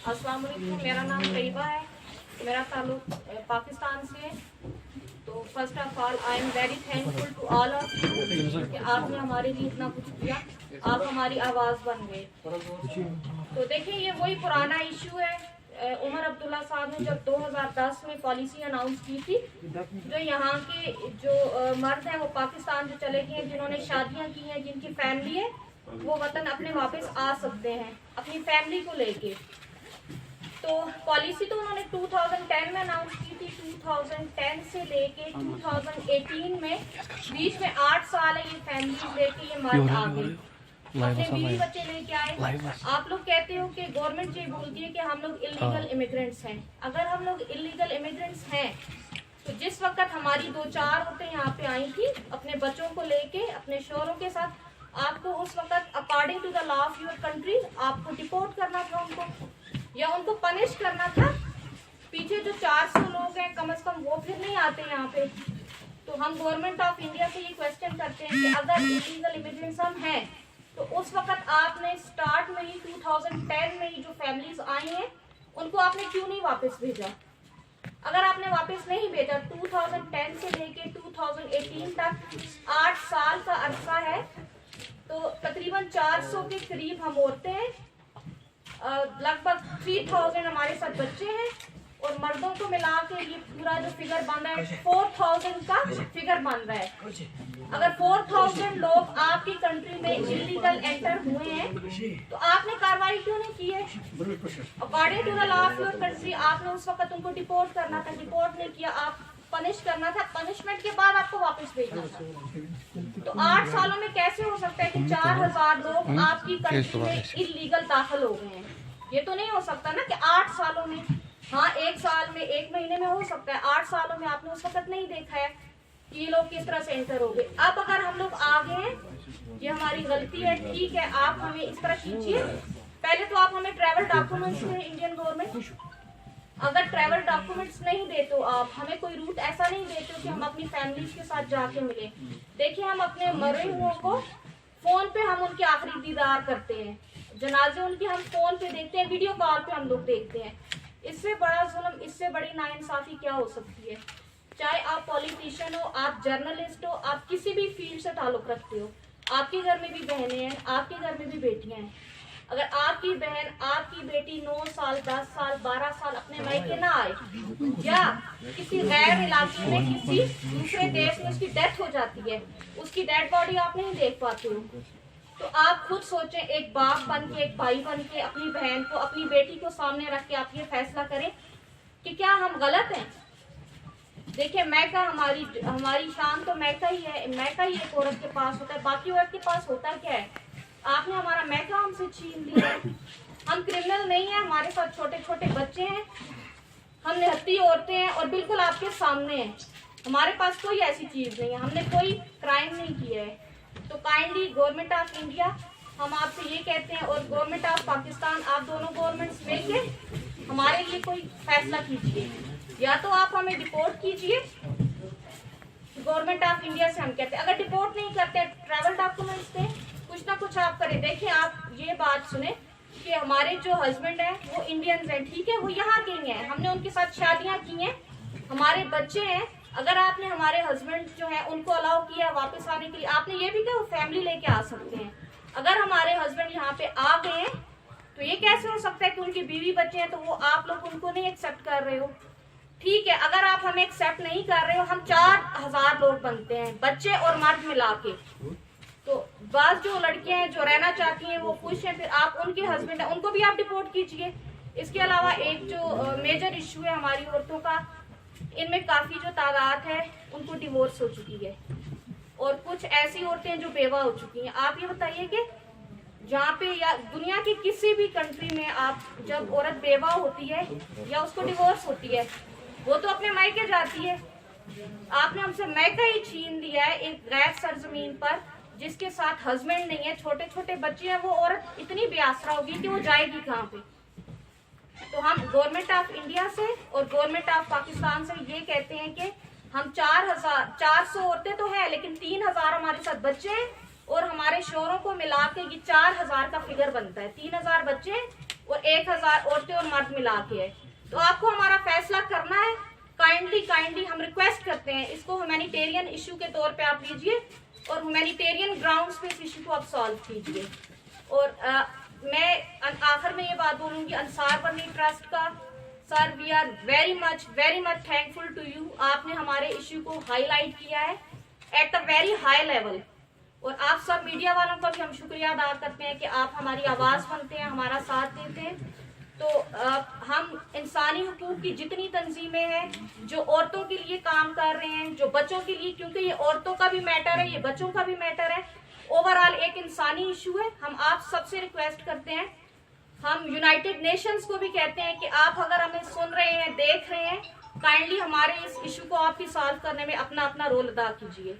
अस्सलाम वालेकुम, मेरा नाम तैयबा है, मेरा ताल्लुक पाकिस्तान से है। तो first of all I am very thankful to all of you कि आपने हमारे लिए इतना कुछ किया, आप हमारी आवाज़ बन गए। तो देखिए, ये वही पुराना इशू है। उमर अब्दुल्ला साहब ने जब 2010 में पॉलिसी अनाउंस की थी, जो यहाँ के जो मर्द हैं वो पाकिस्तान जो चले गए हैं, जिन्होंने शादियाँ की हैं, जिनकी फैमिली है, वो वतन अपने वापस आ सकते हैं अपनी फैमिली को लेके। तो पॉलिसी तो उन्होंने 2010 में अनाउंस की थी। 2010 से लेके 2018 में बीच में 8 साल है ये फैमिली लेके ये मर्द आ गए, अपने बीवी बच्चे लेके आए। आप लोग कहते हो कि गवर्नमेंट ये बोलती है कि हम लोग इलीगल इमिग्रेंट्स हैं। अगर हम लोग इलीगल इमिग्रेंट्स हैं तो जिस वक्त हमारी 2-4 औरतें यहाँ पे आई थी अपने बच्चों को लेके अपने शोहरों के साथ, आपको उस वक्त according to the law of your country आपको डिपोर्ट करना था उनको, या उनको पनिश करना था। पीछे जो 400 लोग हैं कम से कम वो फिर नहीं आते यहाँ पे। तो हम गवर्नमेंट ऑफ इंडिया से ये क्वेश्चन करते हैं कि अगर इलीगल इमिग्रेंट्स हम हैं तो उस वक्त आपने स्टार्ट में ही 2010 में ही जो फैमिलीज आई हैं उनको आपने क्यों नहीं वापस भेजा? अगर आपने वापस नहीं भेजा, 2010 से लेके 2018 तक 8 साल का अरसा है, तो तकरीबन 400 के करीब हम औरतें हैं, लगभग 3000 हमारे साथ बच्चे हैं, और मर्दों को मिला के ये पूरा जो फिगर बन रहा है 4000 का फिगर बन रहा है। अगर 4000 लोग आपकी कंट्री में इलीगल एंटर हुए हैं तो आपने कार्रवाई क्यों नहीं की है? According to the law of your country आपने उस वक्त उनको डिपोर्ट करना था, डिपोर्ट नहीं किया, आप पनिश करना था, पनिशमेंट के बाद आपको वापस भेजना था। तो 8 सालों में कैसे हो सकता है कि 4000 लोग आपकी कंट्री में इलीगल दाखिल हो गए हैं? ये तो नहीं हो सकता ना कि 8 सालों में। हाँ, 1 साल में 1 महीने में हो सकता है, 8 सालों में आपने उस वक्त नहीं देखा है कि ये लोग किस तरह से एंटर हो गए। अब अगर हम लोग आ गए हैं, ये हमारी गलती है, ठीक है, आप हमें इस तरह कीजिए। पहले तो आप हमें ट्रैवल डॉक्यूमेंट्स दें, इंडियन गवर्नमेंट। अगर ट्रैवल डॉक्यूमेंट्स नहीं दे तो आप हमें कोई रूट ऐसा नहीं देते हो कि हम अपनी फैमिलीज के साथ जाके मिले। देखिए, हम अपने मरे हुओं को फोन पे हम उनके आखिरी दीदार करते हैं, जनाजे उनकी हम फोन पे देखते हैं, वीडियो कॉल पे हम लोग देखते हैं। इससे बड़ा जुल्म, इससे बड़ी नाइंसाफी क्या हो सकती है? चाहे आप पॉलिटिशियन हो, आप जर्नलिस्ट हो, आप किसी भी फील्ड से ताल्लुक रखते हो, आपके घर में भी बहनें हैं, आपके घर में भी बेटियां हैं। अगर आपकी बहन, आपकी बेटी 9 साल, 10 साल, 12 साल अपने मायके ना आए, या किसी गैर इलाके में किसी दूसरे देश में उसकी डेथ हो जाती है, उसकी डेड बॉडी आप नहीं देख पाते हो, तो आप खुद सोचें, एक बाप बन के, एक भाई बन के अपनी बहन को, अपनी बेटी को सामने रख के आप ये फैसला करें कि क्या हम गलत हैं? देखिए, मैका हमारी शान तो मैका ही है, मैका ही एक औरत के पास होता है, बाकी औरत के पास होता क्या है? आपने हमारा मैका हमसे छीन लिया। हम क्रिमिनल नहीं है, हमारे साथ छोटे छोटे बच्चे हैं, हम निहत्ती औरतें हैं और बिल्कुल आपके सामने हैं। हमारे पास कोई ऐसी चीज नहीं है, हमने कोई क्राइम नहीं किया है। तो काइंडली गवर्नमेंट ऑफ इंडिया, हम आपसे ये कहते हैं, और गवर्नमेंट ऑफ पाकिस्तान, आप दोनों गवर्नमेंट्स मिलके हमारे लिए कोई फैसला कीजिए। या तो आप हमें डिपोर्ट कीजिए, गवर्नमेंट ऑफ इंडिया से हम कहते हैं। अगर डिपोर्ट नहीं करते, ट्रैवल डॉक्यूमेंट्स दें, कुछ ना कुछ आप करें। देखिए, आप ये बात सुने कि हमारे जो हस्बैंड हैं वो इंडियंस हैं, ठीक है, वो यहाँ के हैं, हमने उनके साथ शादियाँ की हैं, हमारे बच्चे हैं। अगर आपने हमारे हस्बैंड जो है उनको अलाउ किया वापस आने के लिए, आपने ये भी कहा वो फैमिली लेके आ सकते हैं। अगर हमारे हस्बैंड यहाँ पे आ गए हैं तो ये कैसे हो सकता है कि उनकी बीवी बच्चे हैं तो वो आप लोग उनको नहीं एक्सेप्ट कर रहे हो? ठीक है, अगर आप हमें एक्सेप्ट नहीं कर रहे हो, हम 4000 लोग बनते हैं, बच्चे और मर्द मिला के। तो बात जो लड़कियां हैं जो रहना चाहती हैं वो खुश हैं, फिर आप उनके हस्बैंड हैं उनको भी आप डिपोर्ट कीजिए। इसके अलावा एक जो मेजर इशू है हमारी औरतों का, इनमें काफी जो तादाद है उनको डिवोर्स हो चुकी है, और कुछ ऐसी औरतें हैं जो बेवा हो चुकी हैं। आप ये बताइए कि जहाँ पे या दुनिया की किसी भी कंट्री में आप जब औरत बेवा होती है या उसको डिवोर्स होती है, वो तो अपने मायके जाती है। आपने हमसे मायका ही छीन लिया है एक गैर सरजमीन पर, जिसके साथ हस्बैंड नहीं है, छोटे छोटे बच्चे हैं। वो औरत इतनी बेआसरा होगी कि वो जाएगी कहाँ पे? तो हम गवर्नमेंट ऑफ इंडिया से और गवर्नमेंट ऑफ पाकिस्तान से ये कहते हैं कि हम 400 औरतें तो हैं, लेकिन 3000 हमारे साथ बच्चे हैं और हमारे शोरों को मिला के ये 4000 का फिगर बनता है। 3000 बच्चे और 1000 औरतें और मर्द मिला के है। तो आपको हमारा फैसला करना है। काइंडली हम रिक्वेस्ट करते हैं, इसको ह्यूमैनिटेरियन इशू के तौर पे आप लीजिए और ह्यूमैनिटेरियन ग्राउंड्स पे इस इशू को आप सॉल्व कीजिए। और मैं आखिर में ये बात बोलूंगी अंसार बर्नी ट्रस्ट का, sir we are very much thankful to you. आपने हमारे इश्यू को हाईलाइट किया है at a very high level. और आप सब मीडिया वालों का भी हम शुक्रिया अदा करते हैं कि आप हमारी आवाज बनते हैं, हमारा साथ देते हैं। तो हम इंसानी हुकूक की जितनी तंजीमें हैं जो औरतों के लिए काम कर रहे हैं, जो बच्चों के लिए, क्योंकि ये औरतों का भी मैटर है, ये बच्चों का भी मैटर है, ओवरऑल एक इंसानी इशू है। हम आप सबसे रिक्वेस्ट करते हैं, हम यूनाइटेड नेशंस को भी कहते हैं कि आप अगर हमें सुन रहे हैं, देख रहे हैं, काइंडली हमारे इस इशू को आप भी सॉल्व करने में अपना रोल अदा कीजिए।